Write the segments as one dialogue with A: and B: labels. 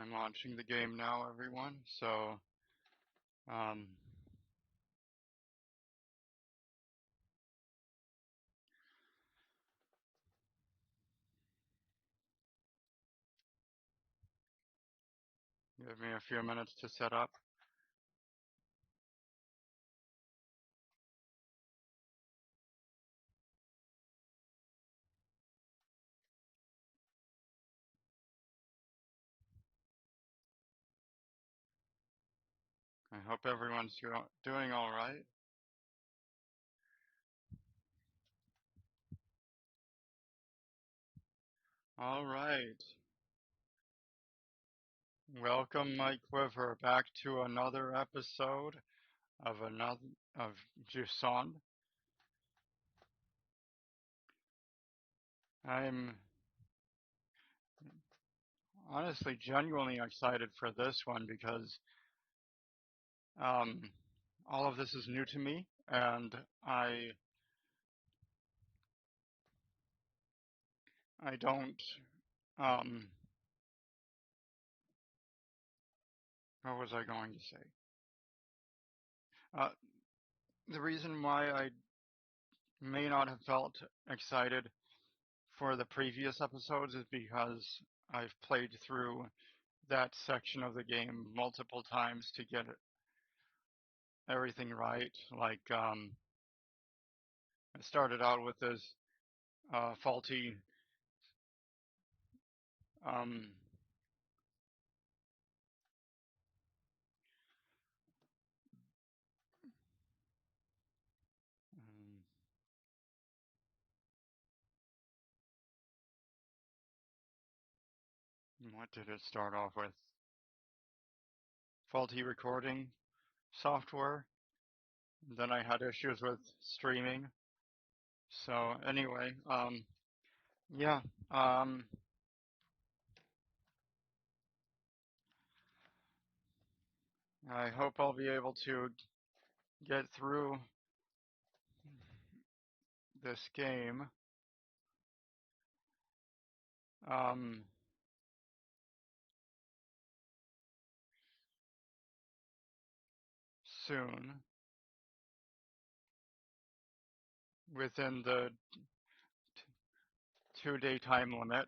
A: I'm launching the game now, everyone. So, um, give me a few minutes to set up. I hope everyone's doing all right. All right. Welcome, Mike Quiver, back to another episode of Jusant. I'm honestly genuinely excited for this one because um, all of this is new to me, and I don't um, what was I going to say? Uh, the reason why I may not have felt excited for the previous episodes is because I've played through that section of the game multiple times to get everything right. I started out with this faulty um, what did it start off with? Faulty recording software. Then I had issues with streaming. So anyway, yeah, um, I hope I'll be able to get through this game um, soon within the 2 day time limit.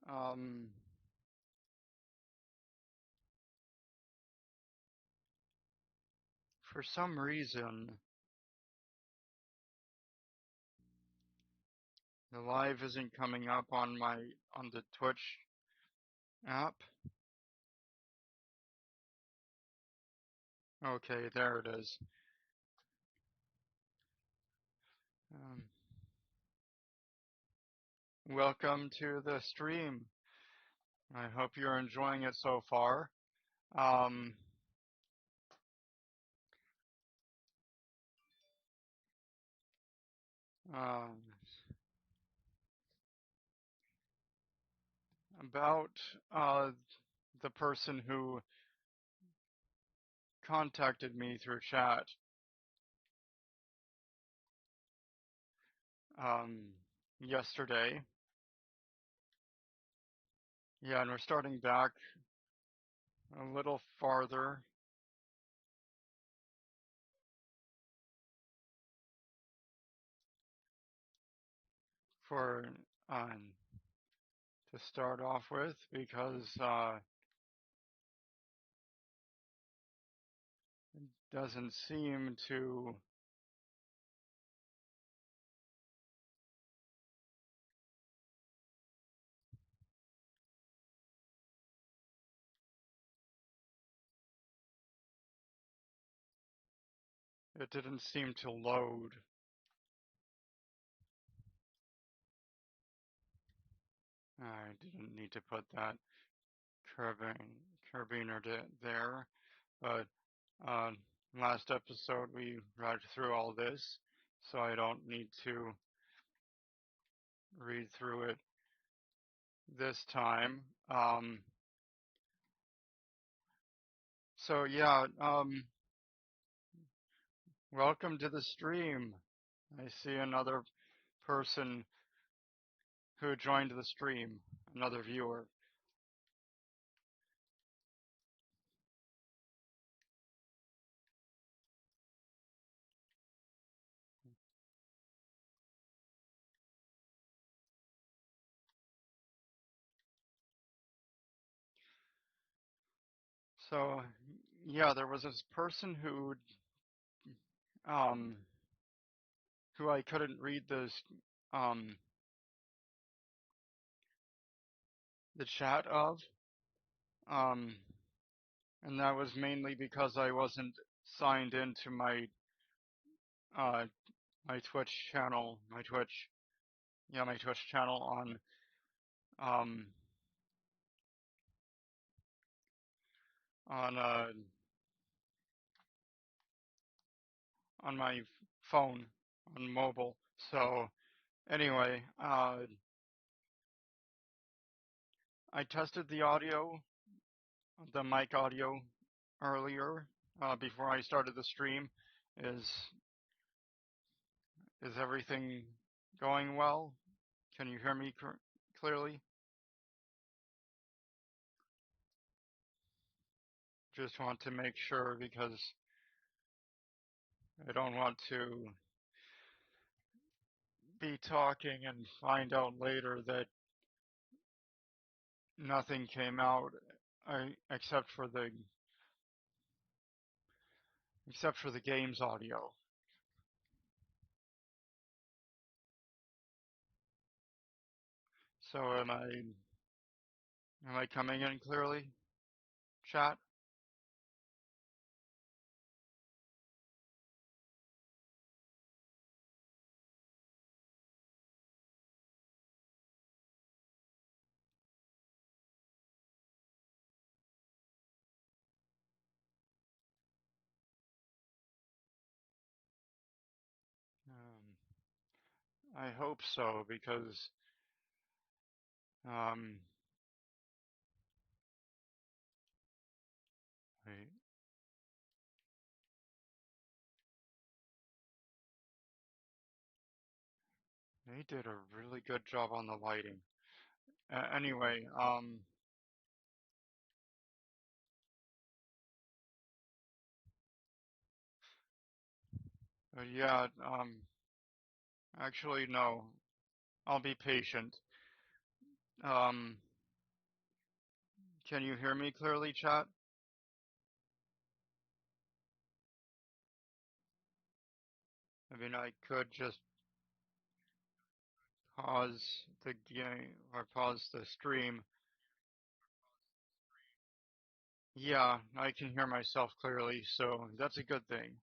A: Um, for some reason, the live isn't coming up on the Twitch app. Okay, there it is. Um, welcome to the stream. I hope you're enjoying it so far. Um, uh, about the person who contacted me through chat um, yesterday. Yeah, and we're starting back a little farther for um, to start off with because it doesn't seem it didn't seem to load. I didn't need to put that carabiner there, but uh, last episode we read through all this, so I don't need to read through it this time. So yeah, welcome to the stream. I see another person who joined the stream, another viewer. So yeah, there was this person um who I couldn't read um the chat of. Um and that was mainly because I wasn't signed into uh my Twitch channel, my Twitch channel um on uh on my phone on mobile. So anyway, I tested the mic audio earlier before I started the stream. Is is everything going well? Can you hear me clearly? Just want to make sure because I don't want to be talking and find out later that nothing came out except for the game's audio. So am I coming in clearly, chat? I hope so because um, wait, they did a really good job on the lighting. Anyway, yeah, actually no, I'll be patient. Um, can you hear me clearly, chat? I mean, I could just pause the game or pause the stream. Yeah, I can hear myself clearly, so that's a good thing.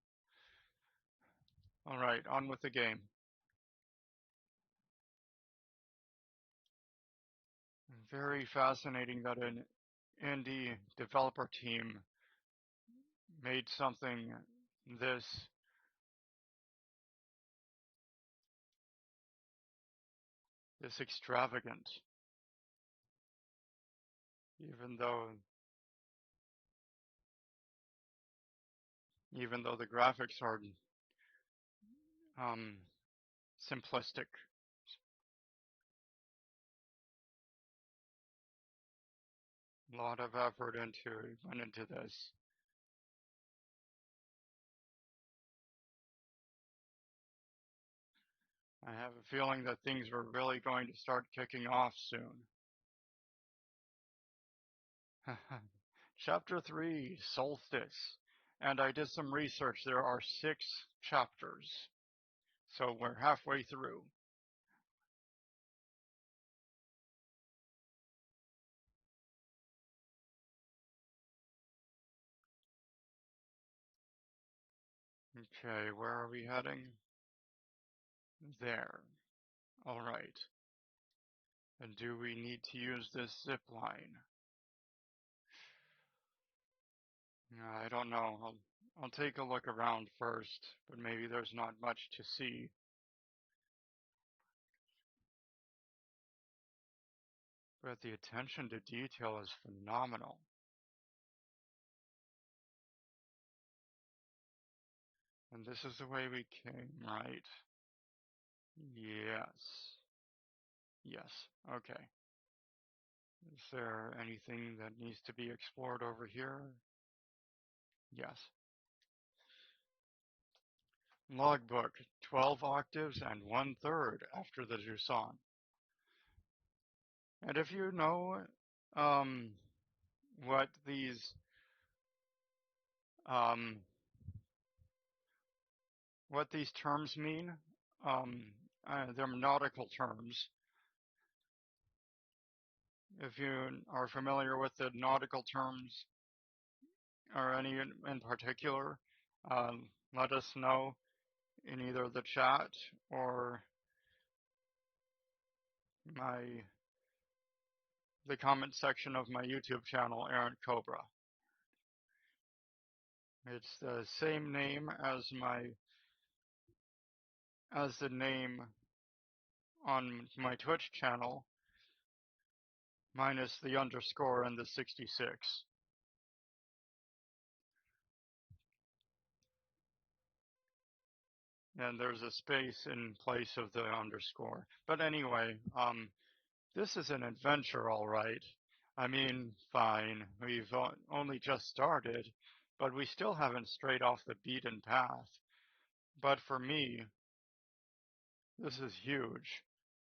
A: All right, on with the game. Very fascinating that an indie developer team made something this this extravagant, even though the graphics are um, simplistic. A lot of effort went into this. I have a feeling that things were really going to start kicking off soon. Chapter 3, Solstice. And I did some research. There are 6 chapters. So we're halfway through. Okay, where are we heading? There. All right. And do we need to use this zip line? I don't know. I'll take a look around first, but maybe there's not much to see. But the attention to detail is phenomenal. And this is the way we came, right? Yes. Yes. Okay. Is there anything that needs to be explored over here? Yes. Logbook, 12 octaves and 1/3 after the Jusant. And if you know um, what um, these terms mean, they're nautical terms. If you are familiar with the nautical terms or any in particular, let us know in either the chat or my the comment section of my YouTube channel, Aaron Cobra. It's the same name as the name on my Twitch channel, minus the underscore and the 66. And there's a space in place of the underscore. But anyway, this is an adventure, all right. I mean, fine, we've only just started, but we still haven't strayed off the beaten path. But for me, this is huge.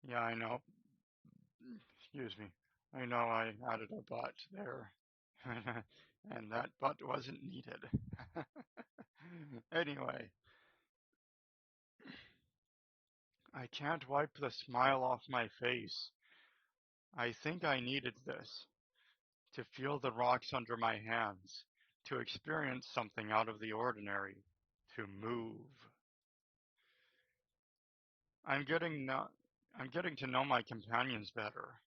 A: Yeah, I know. Excuse me. I know I added a but there. And that but wasn't needed. Anyway, I can't wipe the smile off my face. I think I needed this to feel the rocks under my hands, to experience something out of the ordinary, to move. I'm getting no, I'm getting to know my companions better,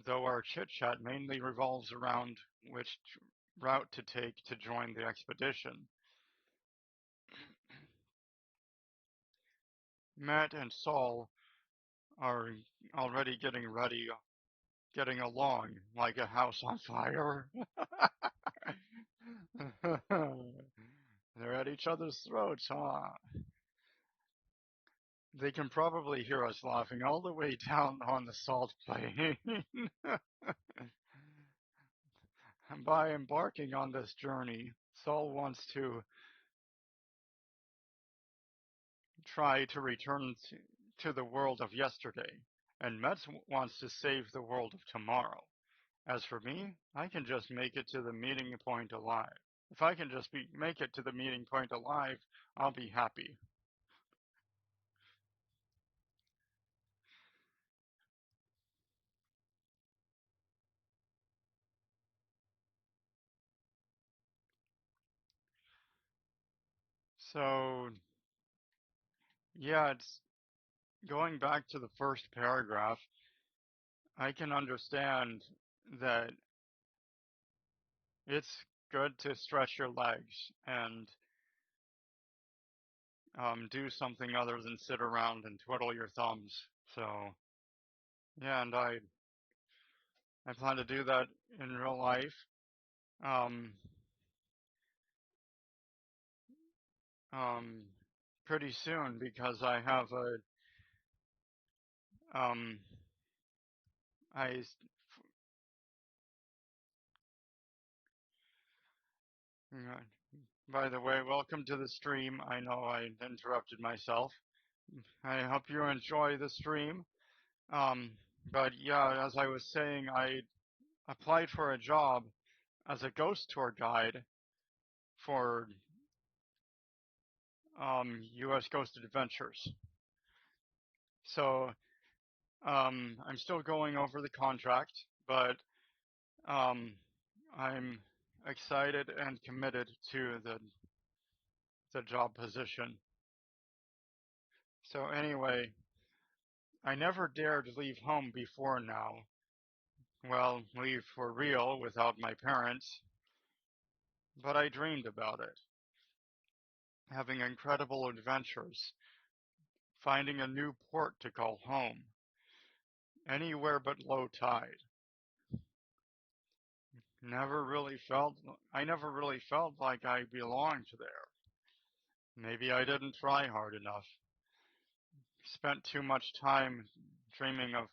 A: though our chit-chat mainly revolves around which route to take to join the expedition. Matt and Saul are already getting along like a house on fire. They're at each other's throats, huh? They can probably hear us laughing all the way down on the salt plain. By embarking on this journey, Saul wants to try to return to the world of yesterday, and Metz wants to save the world of tomorrow. As for me, I can just make it to the meeting point alive. If I can just make it to the meeting point alive, I'll be happy. So, yeah, it's going back to the first paragraph. I can understand that it's good to stretch your legs and do something other than sit around and twiddle your thumbs. So, yeah, and I plan to do that in real life. Um, um, Pretty soon because I have um, I, by the way, welcome to the stream. I know I interrupted myself. I hope you enjoy the stream. Um, but yeah, as I was saying, I applied for a job as a ghost tour guide for U.S. Ghosted Adventures. So I'm still going over the contract, but um, I'm excited and committed to the job position. So anyway, I never dared leave home before now. Well, leave for real without my parents, but I dreamed about it. Having incredible adventures, finding a new port to call home, anywhere but low tide. Never really felt I never really felt like I belonged there. Maybe I didn't try hard enough. Spent too much time dreaming of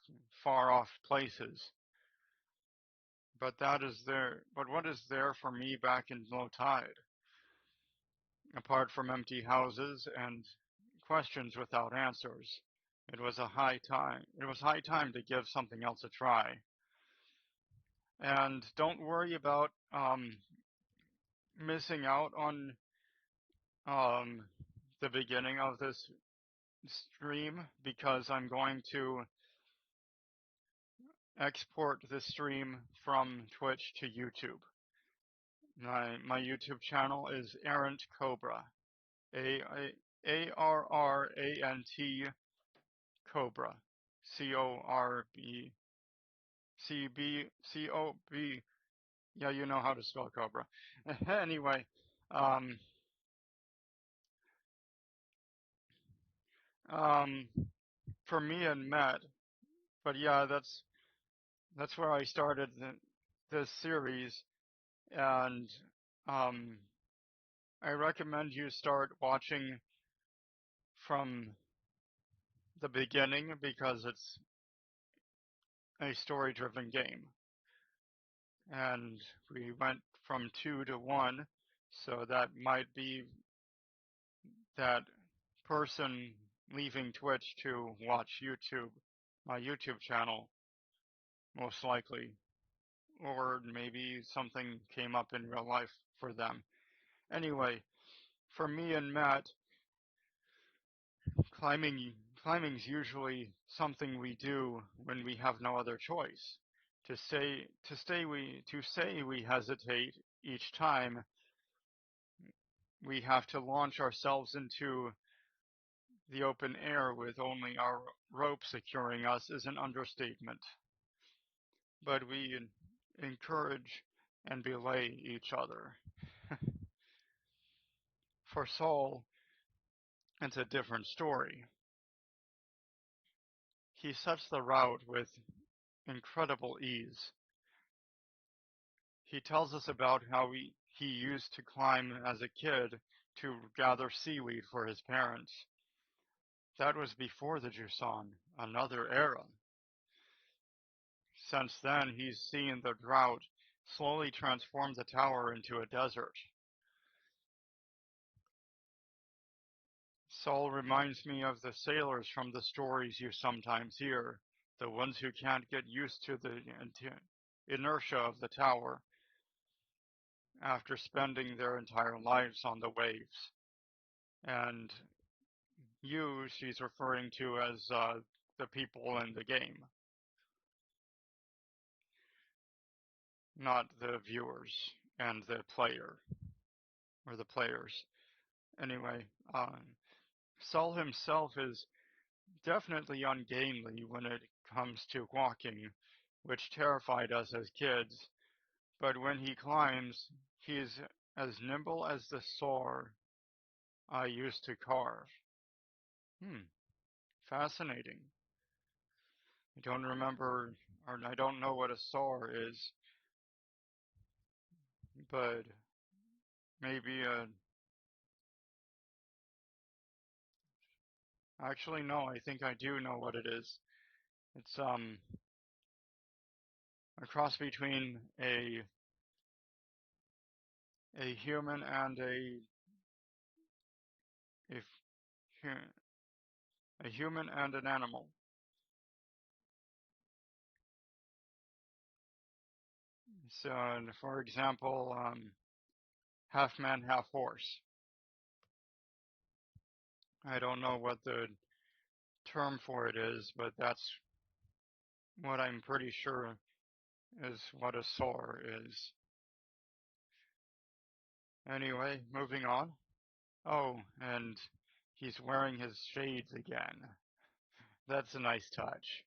A: far off places. But what is there for me back in low tide? Apart from empty houses and questions without answers. It was a high time. It was high time to give something else a try. And don't worry about missing out on um, the beginning of this stream because I'm going to export this stream from Twitch to YouTube. My YouTube channel is Errant Cobra. ARRANT Cobra. CORBCBCOB. Yeah, you know how to spell Cobra. Anyway, um, um, for me and Matt, but yeah, that's where I started this series, and um, I recommend you start watching from the beginning because it's a story-driven game, and we went from 2 to 1, so that might be that person leaving Twitch to watch YouTube, my YouTube channel, most likely, or maybe something came up in real life for them. Anyway, for me and Matt, climbing climbing's usually something we do when we have no other choice. To say we hesitate each time we have to launch ourselves into the open air with only our rope securing us is an understatement. But we encourage and belay each other. For Saul, it's a different story. He sets the route with incredible ease. He tells us about how he used to climb as a kid to gather seaweed for his parents. That was before the Jusan, another era. Since then, he's seen the drought slowly transform the tower into a desert. Saul reminds me of the sailors from the stories you sometimes hear, the ones who can't get used to the inertia of the tower after spending their entire lives on the waves. And you, she's referring to as the people in the game, not the viewers and the player, or the players. Anyway, Saul himself is definitely ungainly when it comes to walking, which terrified us as kids, but when he climbs, he is as nimble as the saw I used to carve. Hmm, fascinating. I don't remember, or I don't know what a saw is, but maybe actually no, I think I do know what it is. It's a cross between a human and a a human and an animal. So, for example, half man, half horse. I don't know what the term for it is, but that's what I'm pretty sure is what a saw is. Anyway, moving on. Oh, and he's wearing his shades again. That's a nice touch.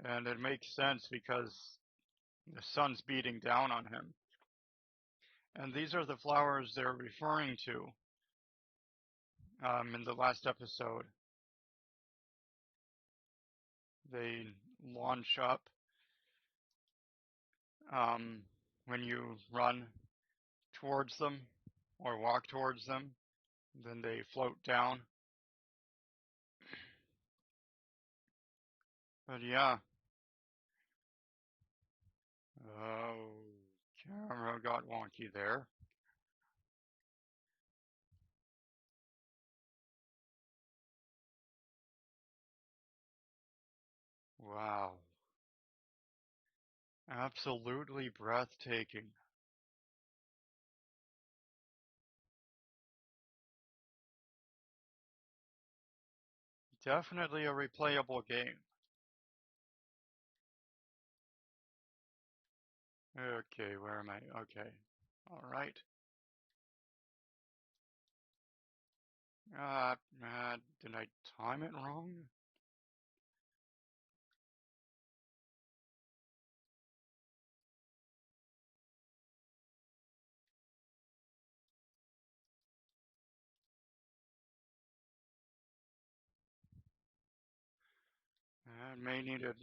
A: And it makes sense because the sun's beating down on him. And these are the flowers they're referring to in the last episode. They launch up um, when you run towards them or walk towards them. Then they float down. But yeah. Oh, camera got wonky there. Wow. Absolutely breathtaking. Definitely a replayable game. Okay, where am I? Okay. All right. Did I time it wrong? I may need it.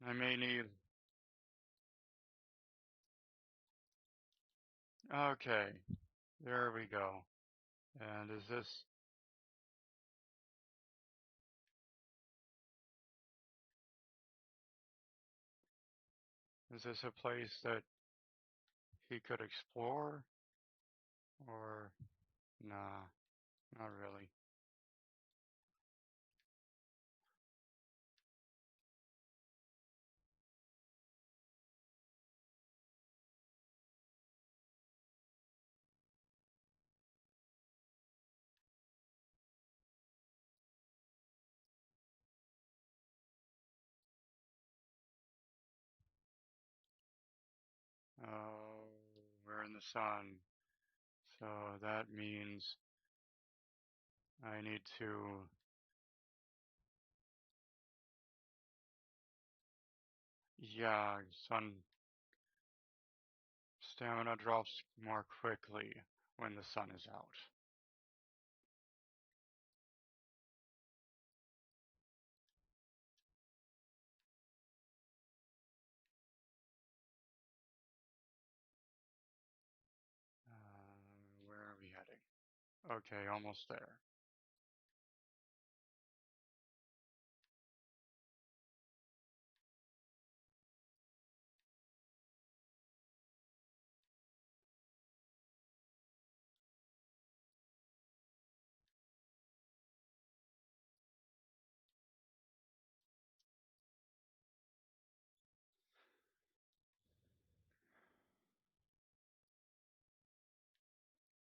A: I may need. Okay, there we go. And is this a place that he could explore? Or nah, not really. Oh, we're in the sun. So that means I need to, yeah, sun stamina drops more quickly when the sun is out. Where are we heading? Okay, almost there.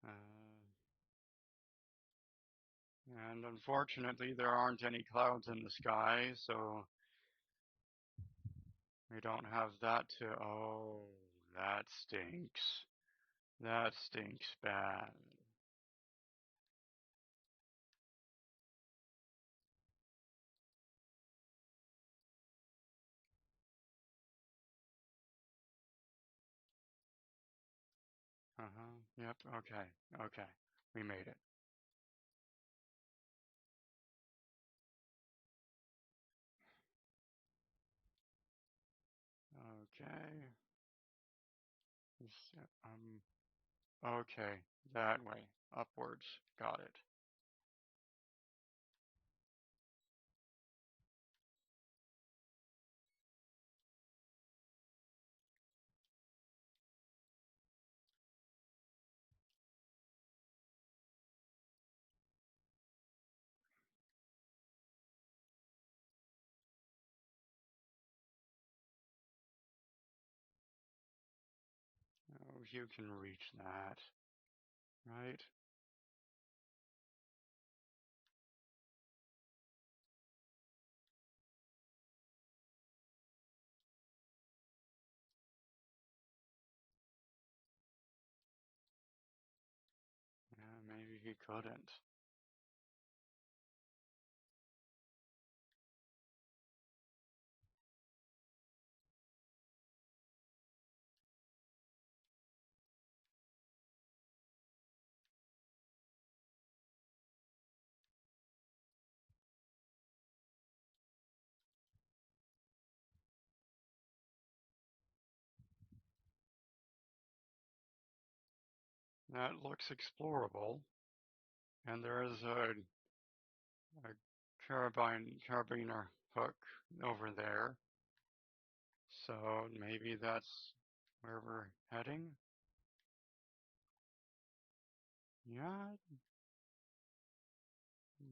A: Uh, and unfortunately, there aren't any clouds in the sky, so we don't have that to. Oh, that stinks. That stinks bad. Uh-huh. Yep. Okay. Okay. We made it. Okay. Okay. That way. Upwards. Got it. Oh, you can reach that. Right? Yeah, maybe he couldn't. That looks explorable. And there is a carabiner hook over there. So maybe that's where we're heading. Yeah,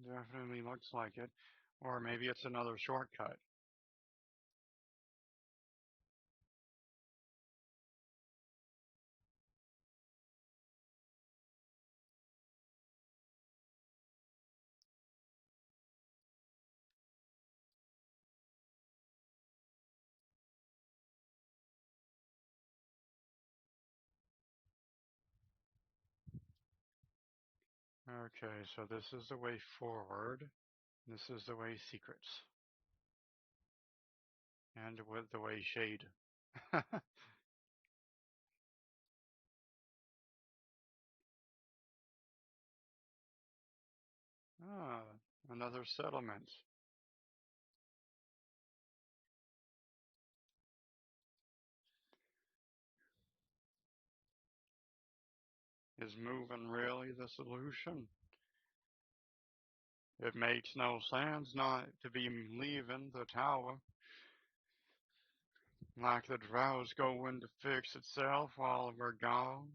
A: definitely looks like it. Or maybe it's another shortcut. Okay, so this is the way forward. This is the way secrets. And with the way shade. Ah, another settlement is moving really the solution. It makes no sense not to be leaving the tower. Like the drow's going to fix itself while we're gone.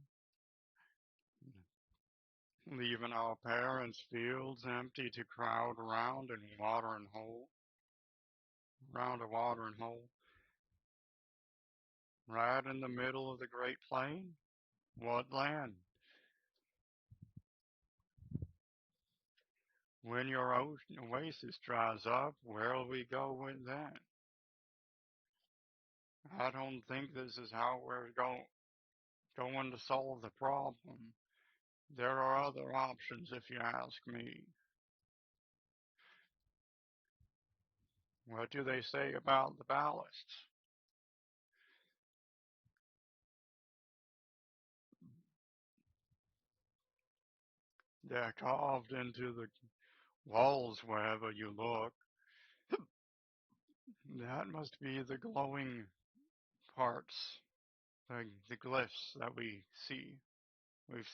A: Leaving our parents' fields empty to crowd around and watering hole. Round a watering hole. Right in the middle of the Great Plain. What land? When your oasis dries up, where'll we go with that? I don't think this is how we're going to solve the problem. There are other options if you ask me. What do they say about the ballasts? They're carved into the walls wherever you look. That must be the glowing parts, the glyphs that we've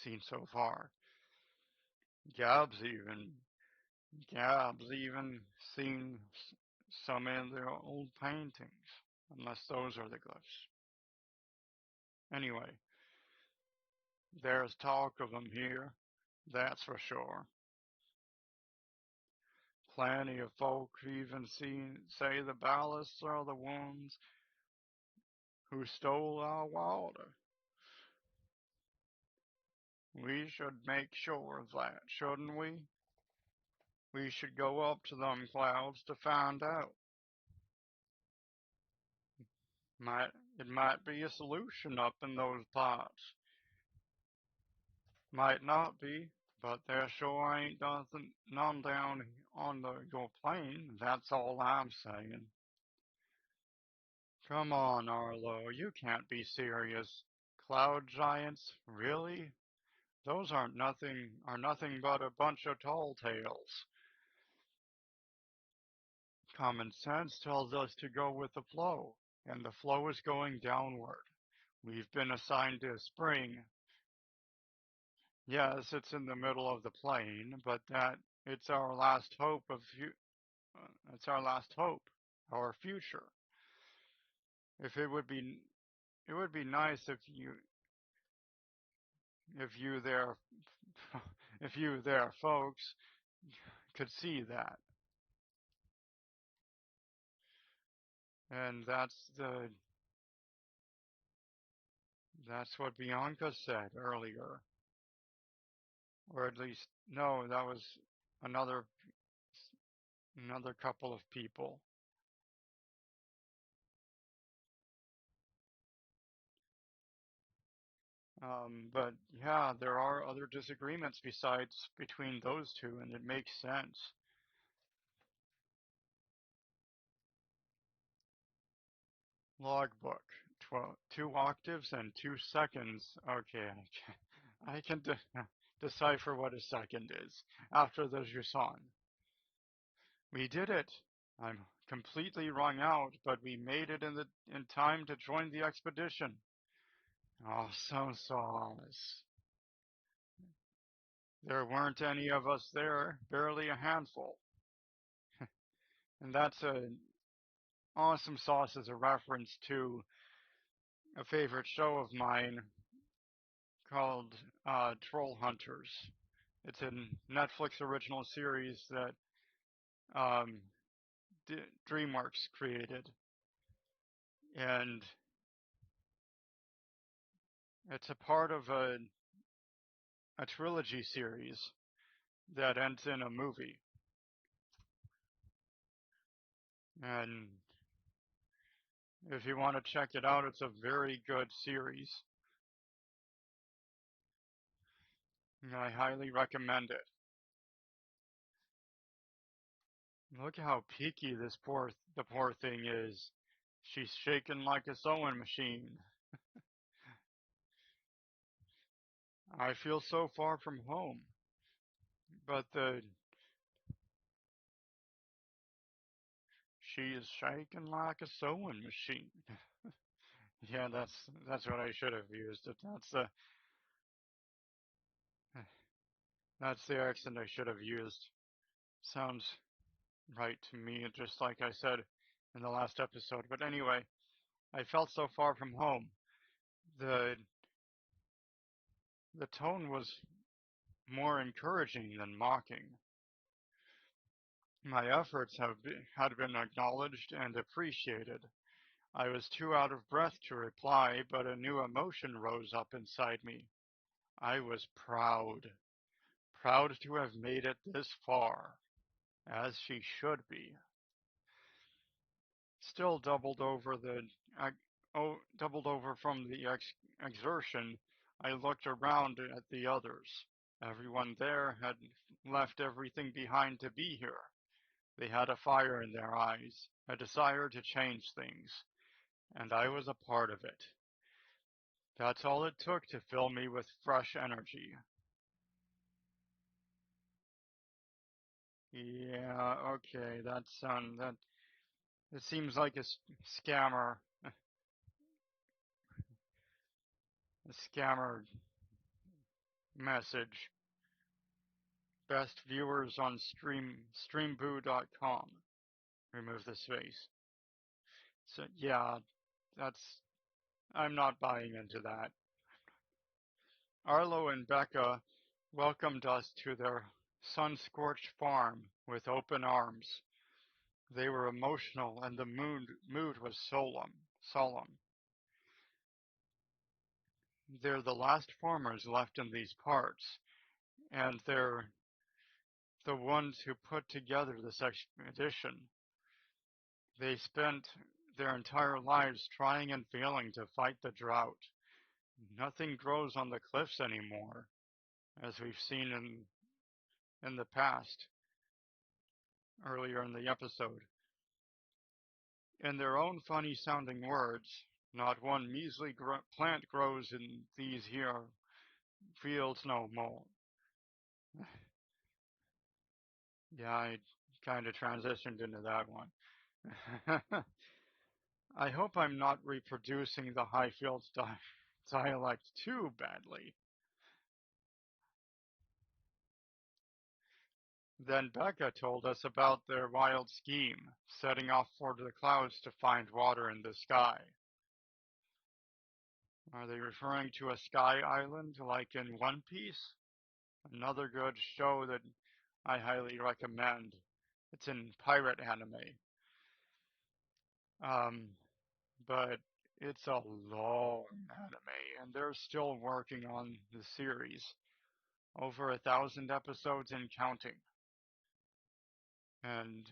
A: seen so far. Gab's even, Gab's even seen some in their old paintings, unless those are the glyphs. Anyway, there's talk of them here, that's for sure. Plenty of folk even say the ballasts are the ones who stole our water. We should make sure of that, shouldn't we? We should go up to them clouds to find out. Might it might be a solution up in those parts. Might not be, but there sure ain't none down on your plane. That's all I'm saying. Come on, Arlo, you can't be serious. Cloud giants, really? Those are nothing but a bunch of tall tales. Common sense tells us to go with the flow, and the flow is going downward. We've been assigned to spring. Yes, it's in the middle of the plane, but that it's our last hope it's our last hope, our future. If it would be nice if you there if you there folks could see that. And that's what Bianca said earlier, or at least no, that was another another couple of people. But yeah, there are other disagreements besides between those two, and it makes sense. Logbook, 2 octaves and 2 seconds. Okay, I can decipher what a second is after the Jusan. We did it. I'm completely wrung out, but we made it in time to join the expedition. Oh, so sauce. There weren't any of us there, barely a handful. And that's a awesome sauce as a reference to a favorite show of mine called Troll Hunters. It's a Netflix original series that um, DreamWorks created, and it's a part of a trilogy series that ends in a movie. And if you want to check it out, it's a very good series. And I highly recommend it. Look how peaky the poor thing is. She's shaking like a sewing machine. I feel so far from home. But she is shaking like a sewing machine. Yeah, that's what I should have used. That's the accent I should have used. Sounds right to me, just like I said in the last episode. But anyway, I felt so far from home. The the tone was more encouraging than mocking. My efforts had been acknowledged and appreciated. I was too out of breath to reply, but a new emotion rose up inside me. I was proud. Proud to have made it this far, as she should be. Still doubled over from the exertion, I looked around at the others. Everyone there had left everything behind to be here. They had a fire in their eyes, a desire to change things, and I was a part of it. That's all it took to fill me with fresh energy. Yeah, okay, that it seems like scammer, a scammer message. Best viewers on streamboo.com. Remove the space. So yeah, that's I'm not buying into that. Arlo and Becca welcomed us to their sun-scorched farm with open arms. They were emotional and the mood was solemn. They're the last farmers left in these parts, and they're the ones who put together this expedition. They spent their entire lives trying and failing to fight the drought. Nothing grows on the cliffs anymore, as we've seen in the past, earlier in the episode. In their own funny sounding words, not one measly plant grows in these here fields no more. Yeah, I kind of transitioned into that one. I hope I'm not reproducing the Highfields dialect too badly. Then Becca told us about their wild scheme, setting off for the clouds to find water in the sky. Are they referring to a sky island like in One Piece? Another good show that I highly recommend. It's in pirate anime. Um, but it's a long anime, and they're still working on the series. Over 1,000 episodes and counting. And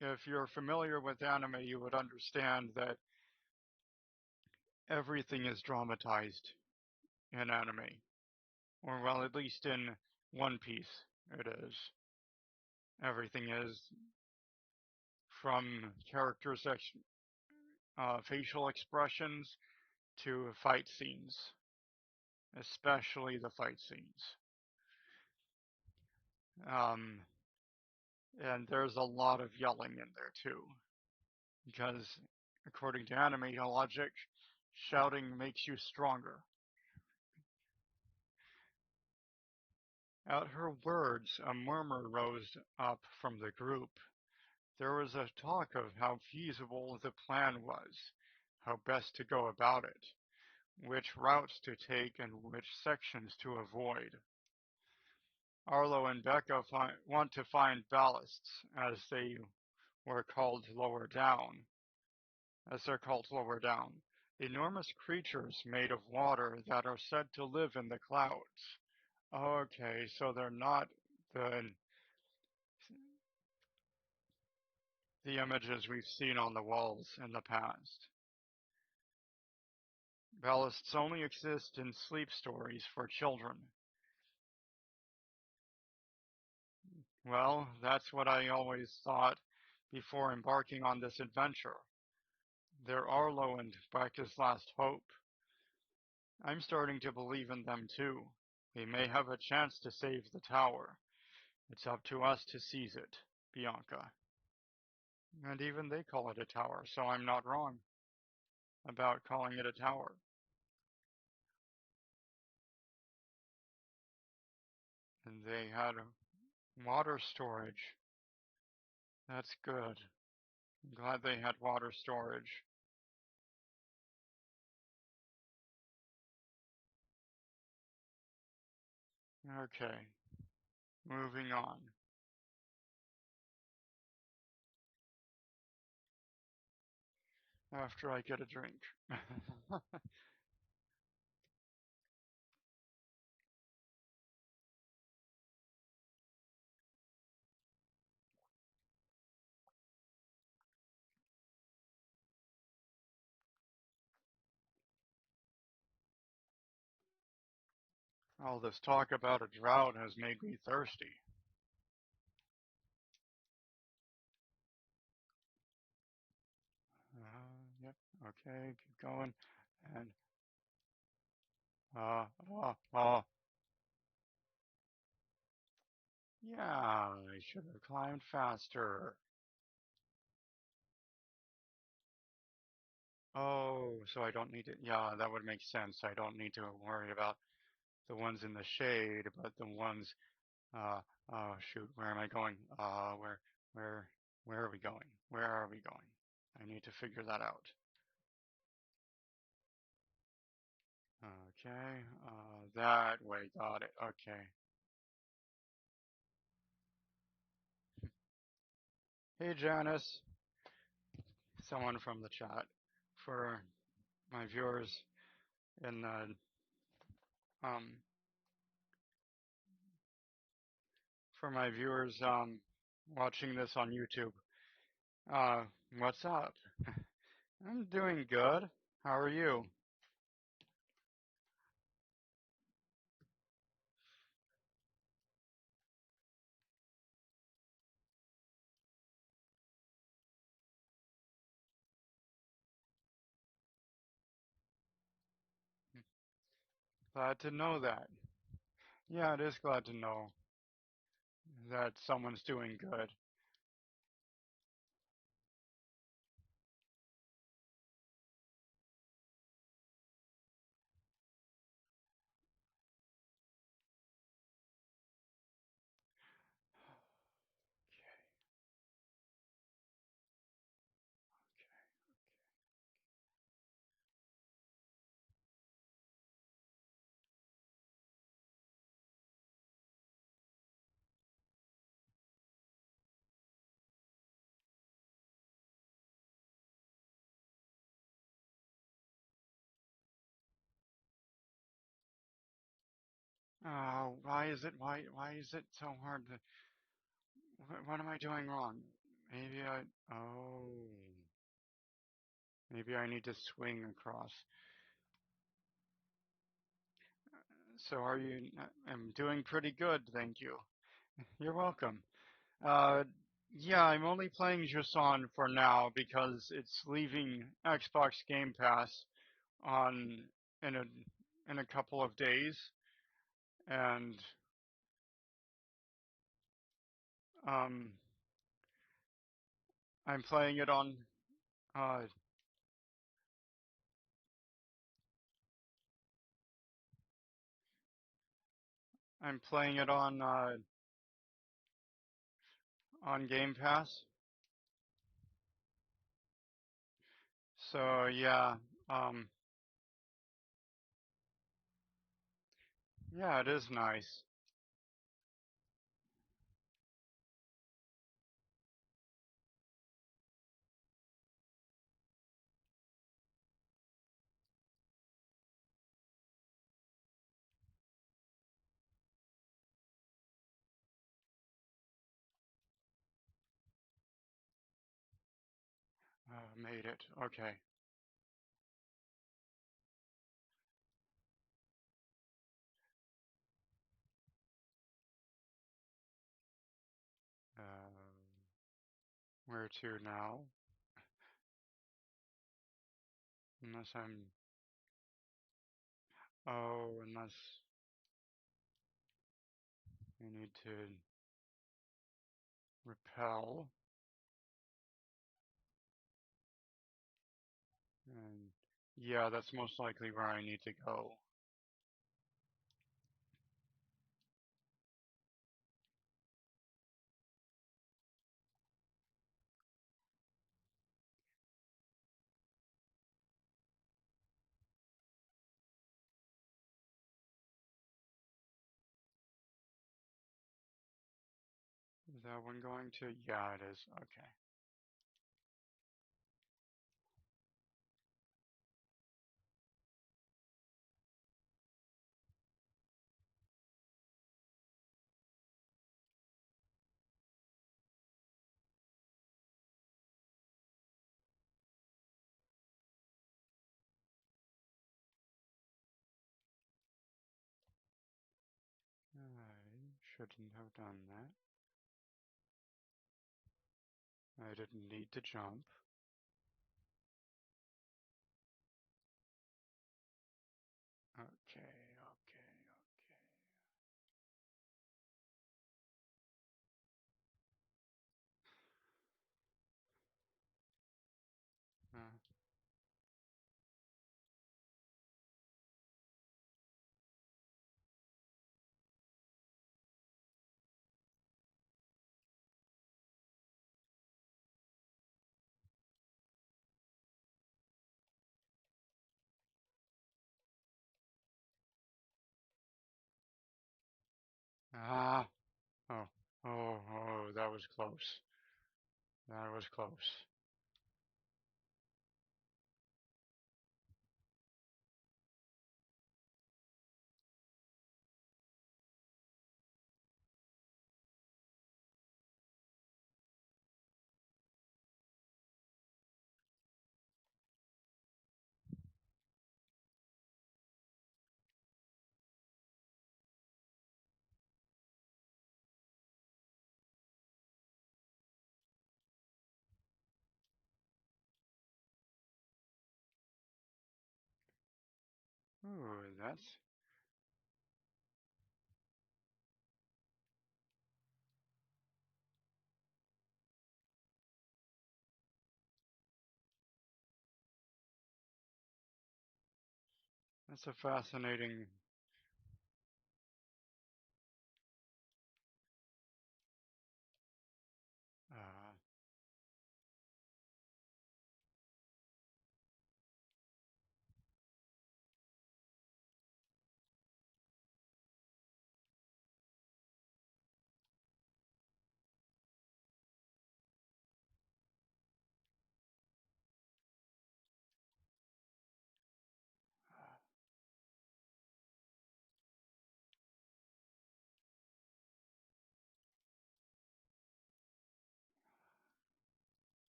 A: if you're familiar with anime, you would understand that everything is dramatized in anime. Or, well, at least in One Piece, it is. Everything is from characters' facial expressions to fight scenes, especially the fight scenes. Um, and there's a lot of yelling in there too, because according to anime logic, shouting makes you stronger. At her words, a murmur rose up from the group. There was a talk of how feasible the plan was, how best to go about it, which routes to take and which sections to avoid. Arlo and Becca want to find ballasts, were called lower down, as they're called lower down, enormous creatures made of water that are said to live in the clouds. Okay, so they're not the the images we've seen on the walls in the past. Ballasts only exist in sleep stories for children. Well, that's what I always thought before embarking on this adventure. They're Arlo and Becca's last hope. I'm starting to believe in them too. We may have a chance to save the tower. It's up to us to seize it, Bianca. And even they call it a tower, so I'm not wrong about calling it a tower. And they had water storage. That's good. I'm glad they had water storage. Okay, moving on. After I get a drink. All this talk about a drought has made me thirsty. Yep, okay, keep going. And, uh, uh, uh, yeah, I should have climbed faster. Oh, so I don't need to, yeah, that would make sense. I don't need to worry about the ones in the shade, but the ones, uh, oh shoot, where am I going? Where, where are we going? Where are we going? I need to figure that out. Okay, that way, got it. Okay. Hey, Janice, someone from the chat. For my viewers in the, um, for my viewers, watching this on YouTube, uh, what's up? I'm doing good. How are you? Glad to know that. Yeah, it is glad to know that someone's doing good. Why is it so hard to, what am I doing wrong? Maybe oh, maybe I need to swing across. So are you, I'm doing pretty good, thank you. You're welcome. Uh, yeah, I'm only playing Juson for now because it's leaving Xbox Game Pass on in a in a couple of days, and um, I'm playing it on. Uh, I'm playing it on Game Pass. So yeah, um, yeah, it is nice. Made it. Okay. Where to now? Unless I'm. Oh, unless I need to repel. And yeah, that's most likely where I need to go. Is that one going to? Yeah, it is. Okay. I shouldn't have done that. I didn't need to jump. Okay, okay, okay. Ah, oh, oh, that was close. That was close. Ooh, that's a fascinating. Uh,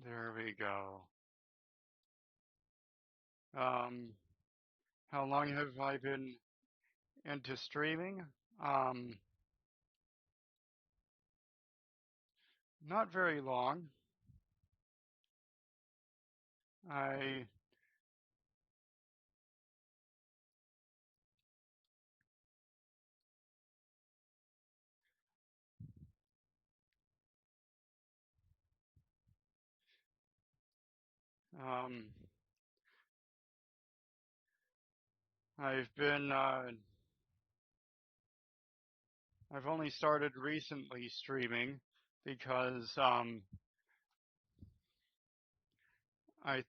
A: There we go. Um, how long have I been into streaming? Um, not very long. I um, I've been I've only started recently streaming because I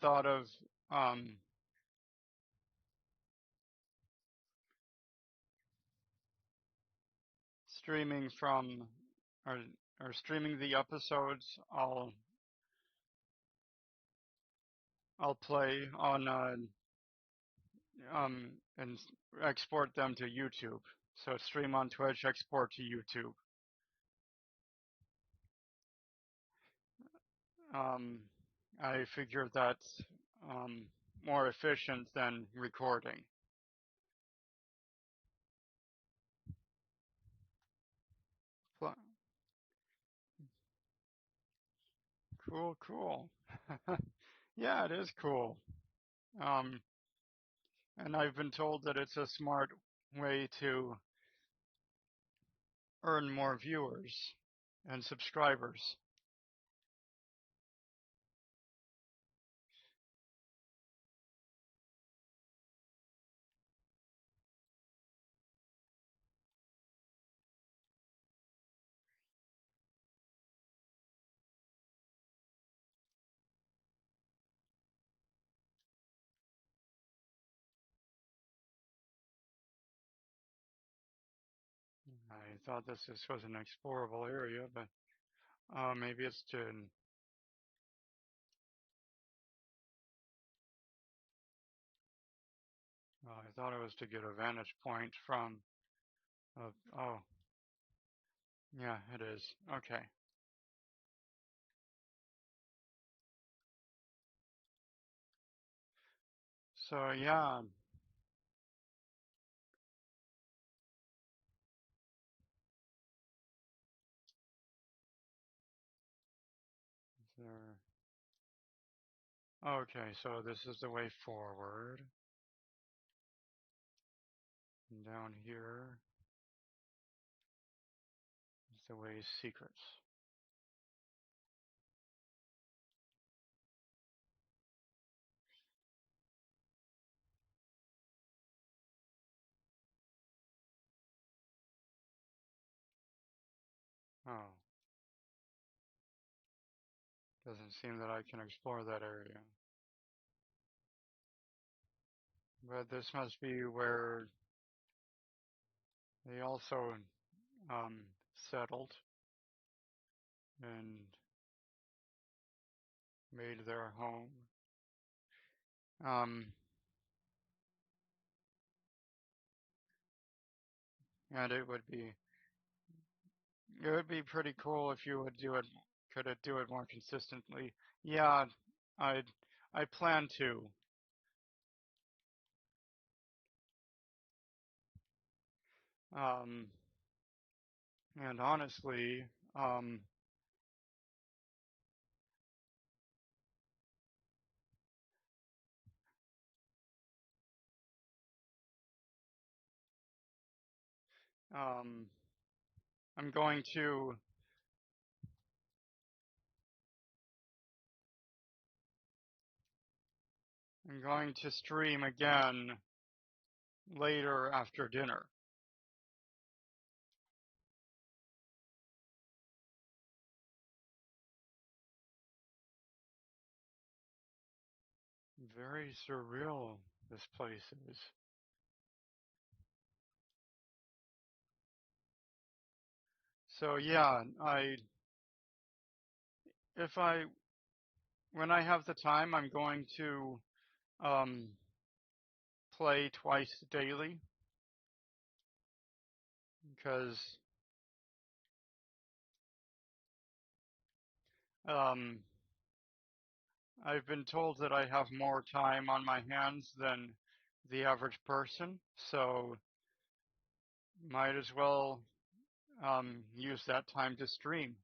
A: thought of um, streaming from or or streaming the episodes I'll play on and export them to YouTube. So stream on Twitch, export to YouTube. Um, I figure that's um, more efficient than recording. Cool, cool. Yeah, it is cool. Um, and I've been told that it's a smart way to earn more viewers and subscribers. I thought this was an explorable area, but maybe it's to. I thought it was to get a vantage point from. Oh, yeah, it is. Okay. So yeah, there. Okay, so this is the way forward. And down here is the way secrets. Oh, doesn't seem that I can explore that area. But this must be where they also um, settled and made their home. Um, and it would be pretty cool if you would do it, could it do it more consistently. Yeah, I I plan to. Um, and honestly, um, um, I'm going to I'm going to stream again later after dinner. Very surreal this place is. So yeah, if I when I have the time, I'm going to um, play twice daily because um, I've been told that I have more time on my hands than the average person, so might as well use that time to stream.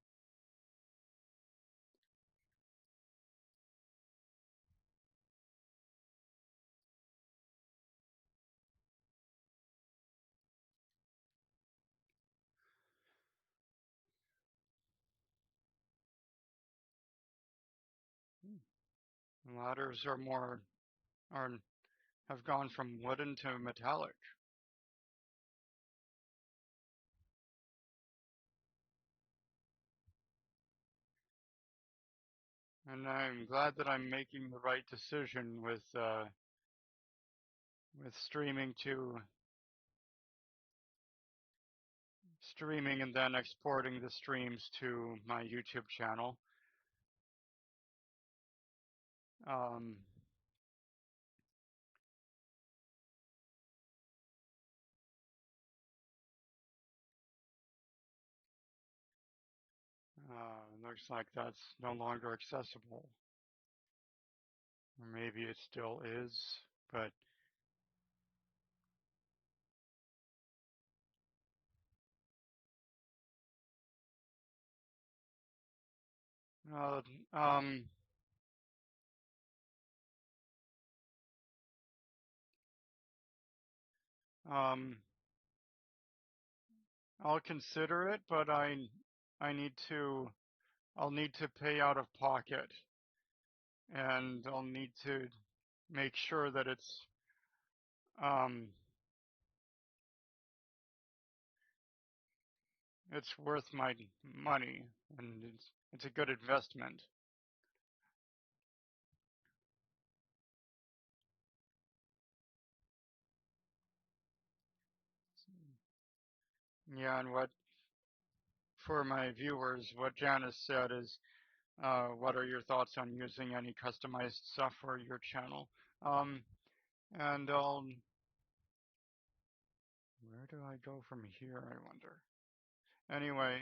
A: Ladders are more are have gone from wooden to metallic, and I'm glad that I'm making the right decision with streaming and then exporting the streams to my YouTube channel. Um, looks like that's no longer accessible, or maybe it still is, but uh, um, um, I'll consider it, but I need to I'll need to pay out of pocket, and I'll need to make sure that um, it's worth my money and it's a good investment. Yeah, and what for my viewers, what Janice said is, what are your thoughts on using any customized stuff for your channel? Um, and where do I go from here? I wonder. Anyway,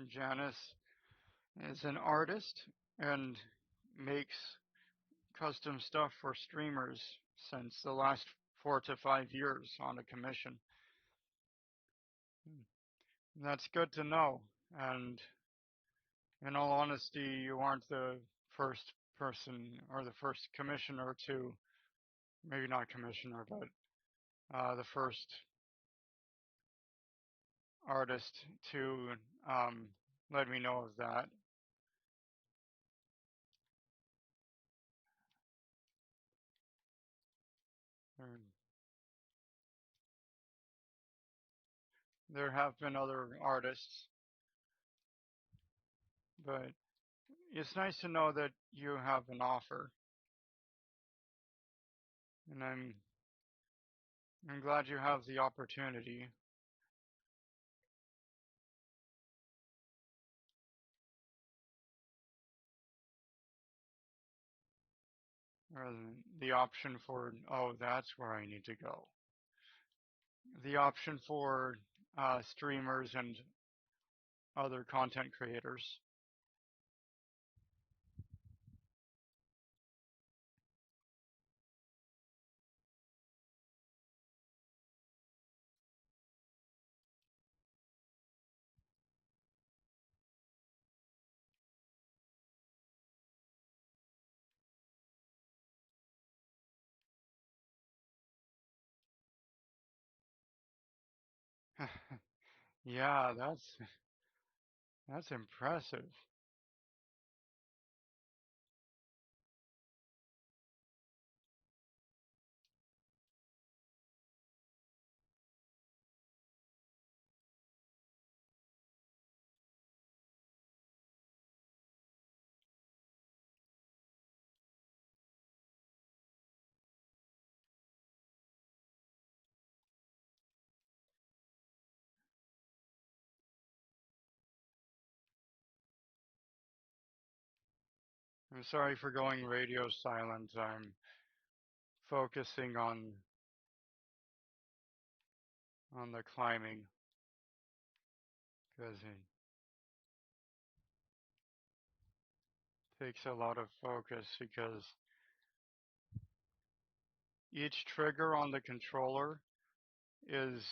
A: Janice is an artist and makes custom stuff for streamers since the last 4 to 5 years on a commission. That's good to know. And in all honesty, you aren't the first person or the first commissioner to, maybe not commissioner, but the first artist to um, let me know of that. There have been other artists, but it's nice to know that you have an offer, and I'm glad you have the opportunity or the option for, oh, that's where I need to go. The option for streamers and other content creators. Yeah, that's impressive. I'm sorry for going radio silent. I'm focusing on the climbing because it takes a lot of focus because each trigger on the controller is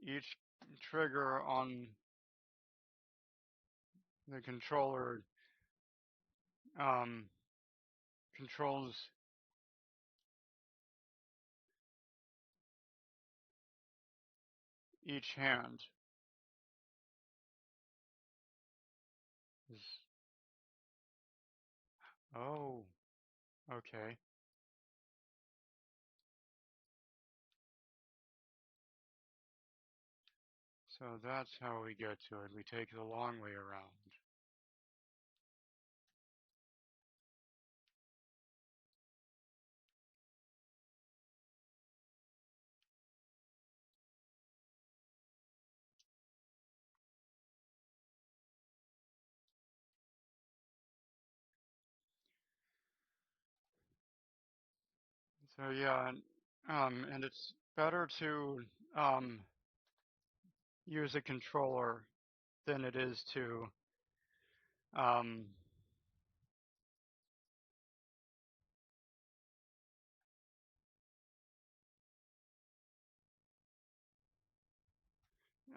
A: each trigger on the controller um, controls each hand. Is- Oh, okay. So that's how we get to it. We take the long way around. So yeah, and it's better to um, use a controller than it is to um,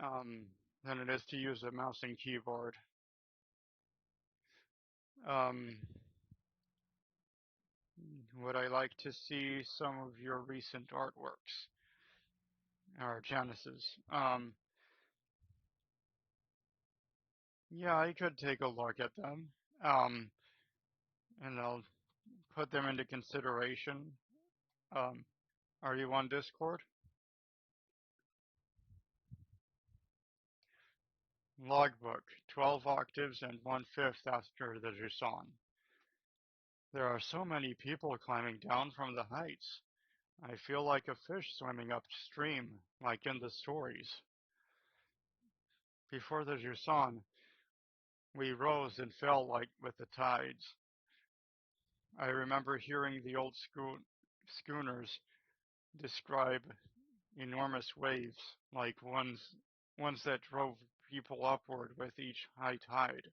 A: um, than it is to use a mouse and keyboard. Um, would I like to see some of your recent artworks or Genesis? Yeah, I could take a look at them, um, and I'll put them into consideration. Um, are you on Discord? Logbook, 12 octaves and 1/5 after the Jussan. There are so many people climbing down from the heights. I feel like a fish swimming upstream, like in the stories. Before the Jussan, we rose and fell like with the tides. I remember hearing the old schooners describe enormous waves, like ones that drove people upward with each high tide.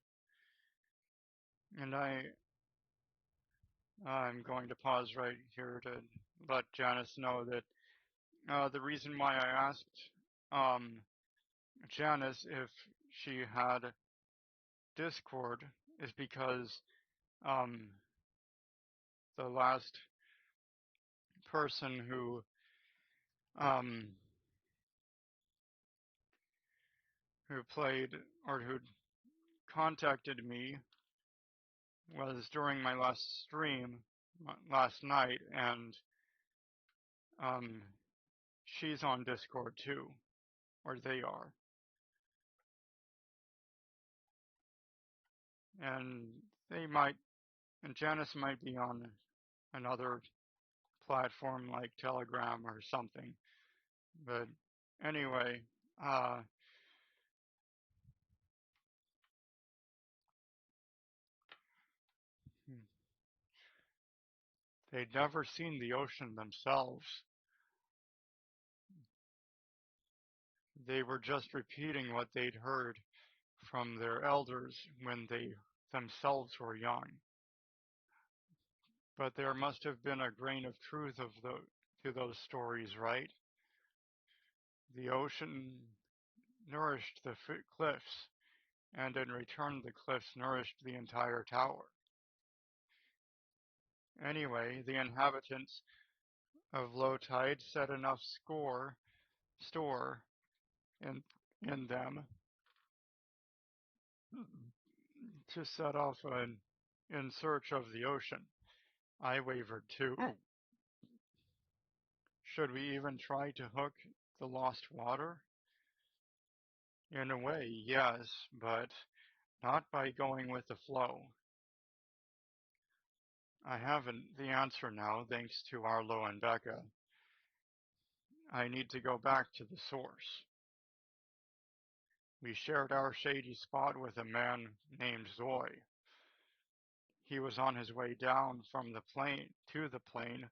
A: And I'm going to pause right here to let Janice know that the reason why I asked um, Janice if she had Discord is because um, the last person um, who played or who contacted me was during my last stream last night, and um, she's on Discord too, or they are, and they might, and Janice might be on another platform like Telegram or something. But anyway, uh, they'd never seen the ocean themselves. They were just repeating what they'd heard from their elders when they themselves were young. But there must have been a grain of truth to those stories, right? The ocean nourished the cliffs, and in return the cliffs nourished the entire tower. Anyway, the inhabitants of low tide set enough store in them to set off in search of the ocean. I wavered too. Should we even try to hook the lost water? In a way, yes, but not by going with the flow. I haven't the answer now, thanks to Arlo and Becca. I need to go back to the source. We shared our shady spot with a man named Zoy. He was on his way down from the plane to the plane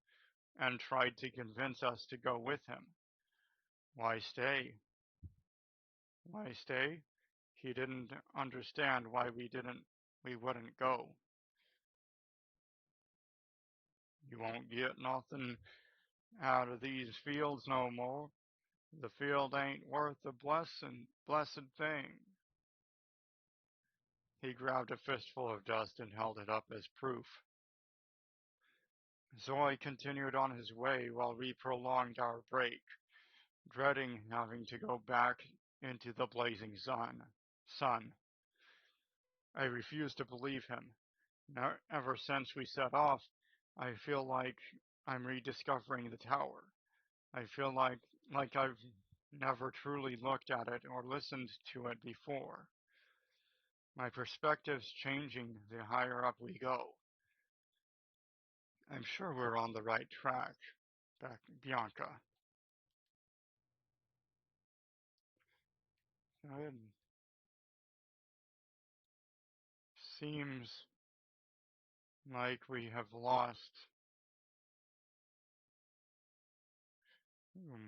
A: and tried to convince us to go with him. Why stay? Why stay? He didn't understand why we wouldn't go. You won't get nothing out of these fields no more. The field ain't worth a blessed thing. He grabbed a fistful of dust and held it up as proof. Zoe continued on his way while we prolonged our break, dreading having to go back into the blazing sun. I refused to believe him. Ever since we set off, I feel like I'm rediscovering the tower. I feel like I've never truly looked at it or listened to it before. My perspective's changing the higher up we go. I'm sure we're on the right track, Bianca. It seems like we have lost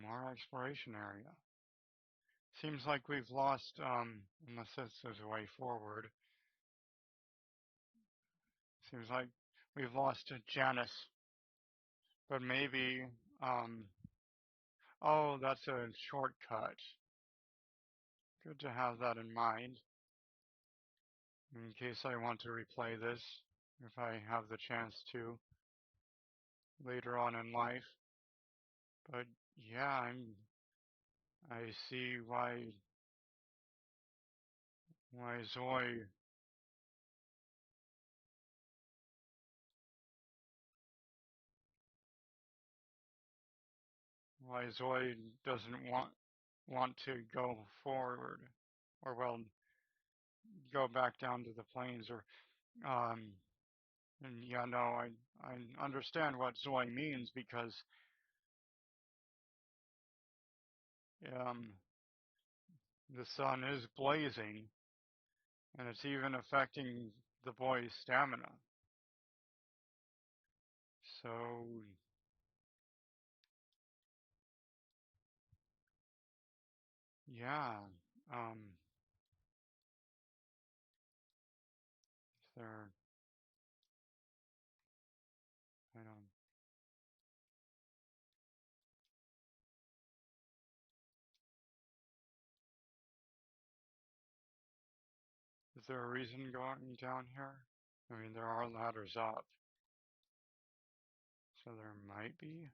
A: more exploration area. Seems like we've lost, unless this is a way forward, seems like we've lost Janice. But maybe, um, oh, that's a shortcut. Good to have that in mind, in case I want to replay this, if I have the chance to, later on in life. But yeah, I see why Zoe why Zoe doesn't want to go forward, or well, go back down to the plains, or um, and yeah, no, I understand what Zoe means because um, the sun is blazing, and it's even affecting the boy's stamina. So yeah, um, is there, I don't, is there a reason going down here? I mean, there are ladders up, so there might be.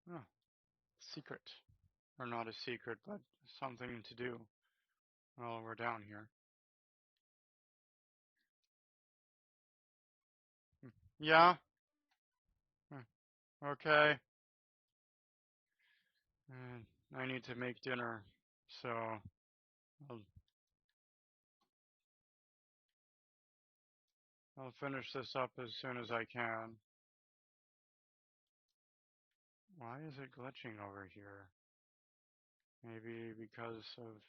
A: Oh, secret. Or not a secret, but something to do while we're down here. Yeah? Okay. I need to make dinner, so I'll, I'll finish this up as soon as I can. Why is it glitching over here? Maybe because of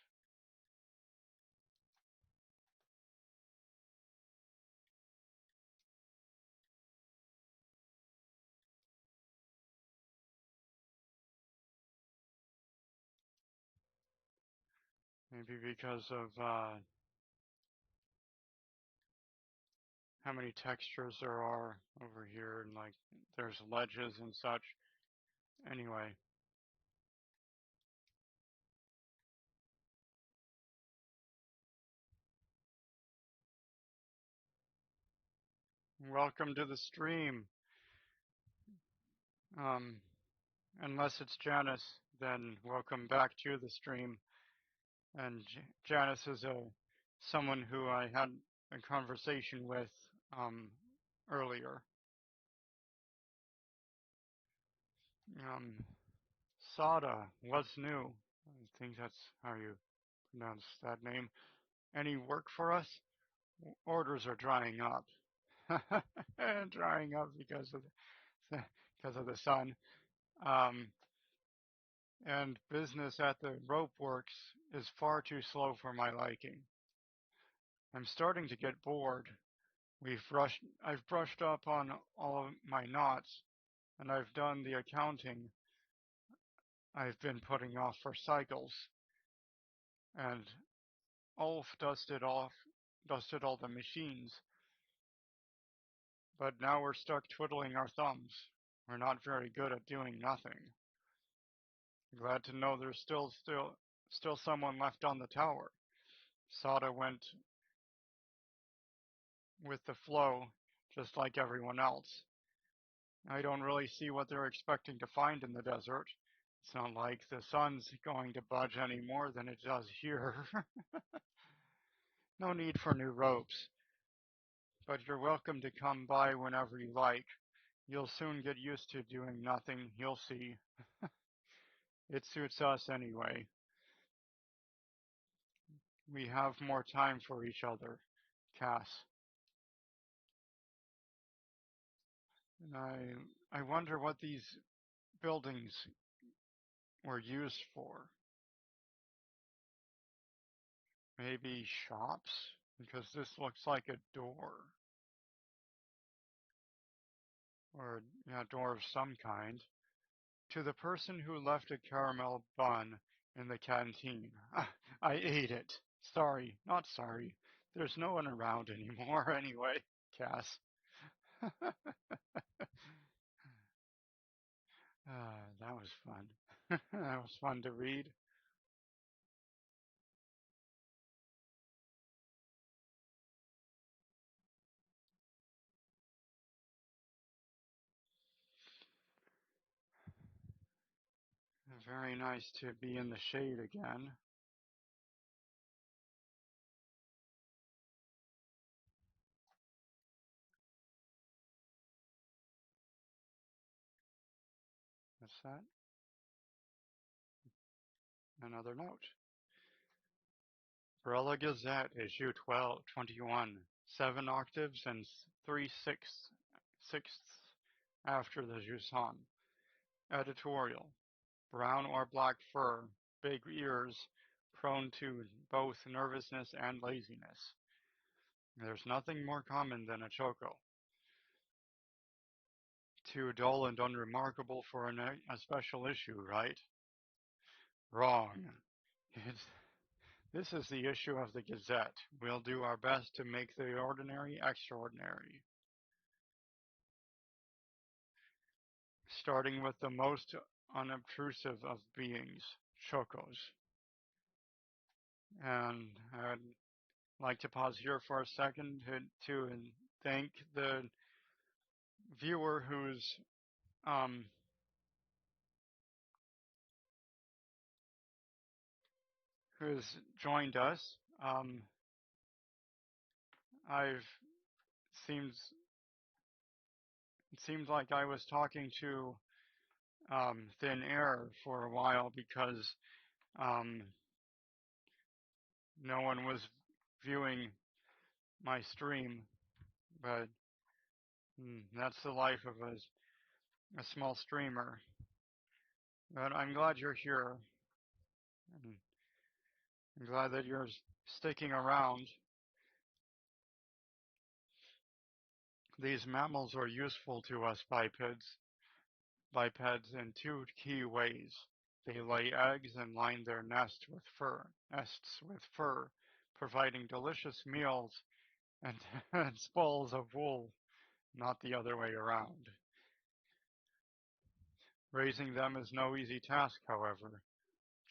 A: Maybe because of how many textures there are over here, and like there's ledges and such. Anyway, welcome to the stream. Um, unless it's Janice, then welcome back to the stream. And Janice is someone who I had a conversation with um, earlier. Um, Sada, what's new? I think that's how you pronounce that name. Any work for us? Orders are drying up. Drying up because of the sun. Um, and business at the rope works is far too slow for my liking. I'm starting to get bored. I've brushed up on all of my knots, and I've done the accounting I've been putting off for cycles. And Ulf dusted all the machines, but now we're stuck twiddling our thumbs. We're not very good at doing nothing. Glad to know there's still someone left on the tower. Sada went with the flow, just like everyone else. I don't really see what they're expecting to find in the desert. It's not like the sun's going to budge any more than it does here. No need for new ropes, but you're welcome to come by whenever you like. You'll soon get used to doing nothing, you'll see. It suits us anyway. We have more time for each other, Cass. And I wonder what these buildings were used for. Maybe shops? Because this looks like a door. Or a door of some kind. To the person who left a caramel bun in the canteen. I ate it. Sorry, not sorry. There's no one around anymore anyway, Cass. That was fun. That was fun to read. Very nice to be in the shade again. What's that? Another note. Barella Gazette, issue 12/21, 7 octaves and 3/6 after the Jusson. Editorial. Brown or black fur, big ears, prone to both nervousness and laziness. There's nothing more common than a choco. Too dull and unremarkable for a special issue, right? Wrong. It's, this is the issue of the Gazette. We'll do our best to make the ordinary extraordinary. Starting with the most unobtrusive of beings, chocos. And I'd like to pause here for a second to thank the viewer um, who's joined us. Um, I've seems it seemed like I was talking to thin air for a while because um, no one was viewing my stream, but that's the life of a small streamer. But I'm glad you're here. And I'm glad that you're sticking around. These mammals are useful to us bipeds in two key ways. They lay eggs and line their nests with fur, providing delicious meals and, and spools of wool, not the other way around. Raising them is no easy task, however.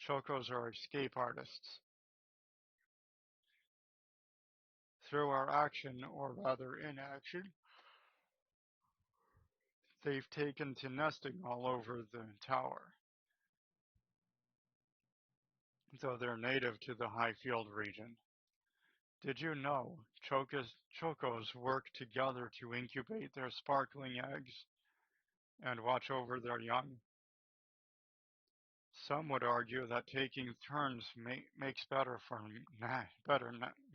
A: Chocos are escape artists. Through our action, or rather inaction, they've taken to nesting all over the tower, though they're native to the Highfield region. Did you know chocos work together to incubate their sparkling eggs and watch over their young? Some would argue that taking turns makes better for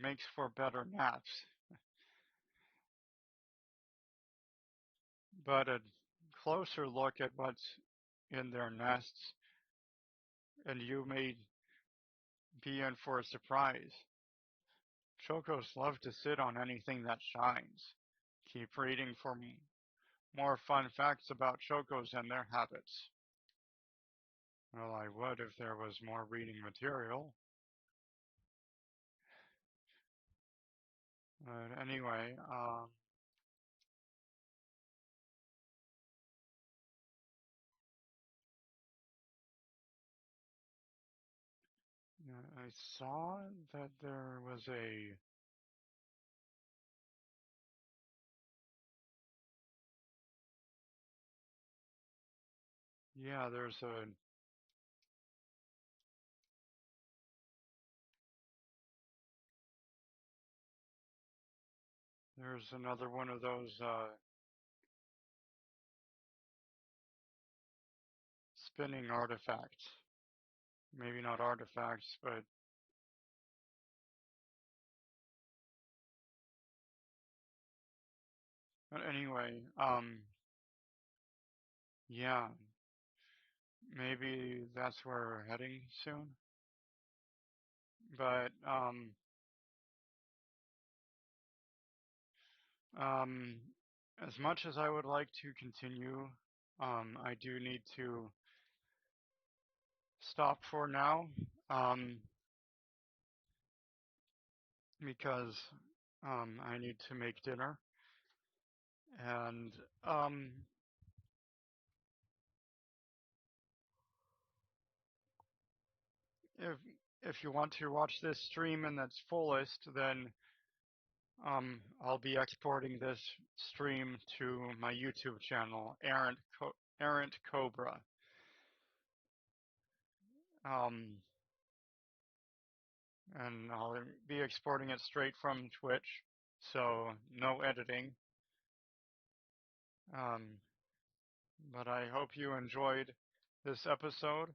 A: makes for better naps, but a closer look at what's in their nests, and you may be in for a surprise. Chocos love to sit on anything that shines. Keep reading for more fun facts about chocos and their habits. Well, I would if there was more reading material. But anyway, I saw that there was yeah, there's another one of those spinning artifacts. Maybe not artifacts, but anyway, yeah, maybe that's where we're heading soon. But um, as much as I would like to continue, I do need to stop for now, um, because I need to make dinner. And um, if if you want to watch this stream in its fullest, then I'll be exporting this stream to my YouTube channel, Errant Cobra. Um, and I'll be exporting it straight from Twitch, so no editing. Um, but I hope you enjoyed this episode.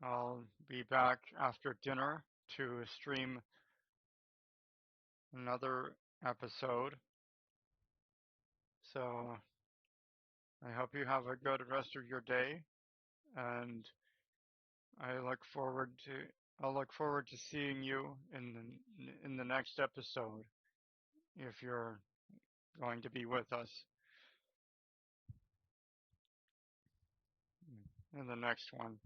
A: I'll be back after dinner to stream another episode. So I hope you have a good rest of your day, and I look forward to I'll look forward to seeing you in the next episode if you're going to be with us in the next one.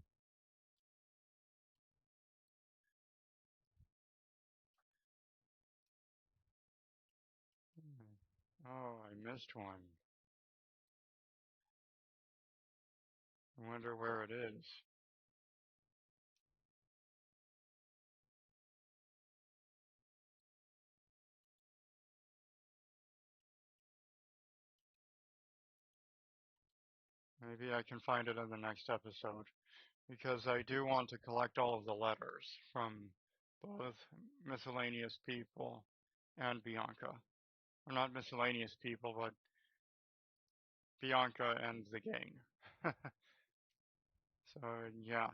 A: Oh, I missed one. I wonder where it is. Maybe I can find it in the next episode because I do want to collect all of the letters from both miscellaneous people and Bianca. Or not miscellaneous people, but Bianca and the gang. So yeah,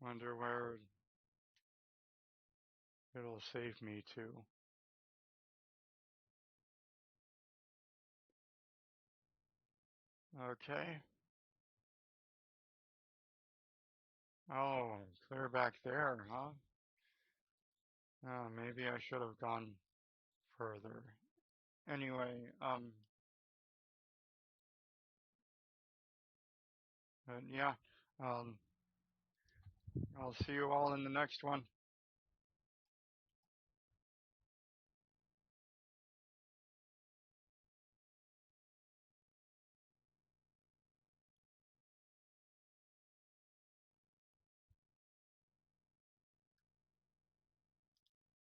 A: wonder where it'll save me to. Okay. Oh, clear back there, huh? Maybe I should have gone further. Anyway, but yeah, um, I'll see you all in the next one.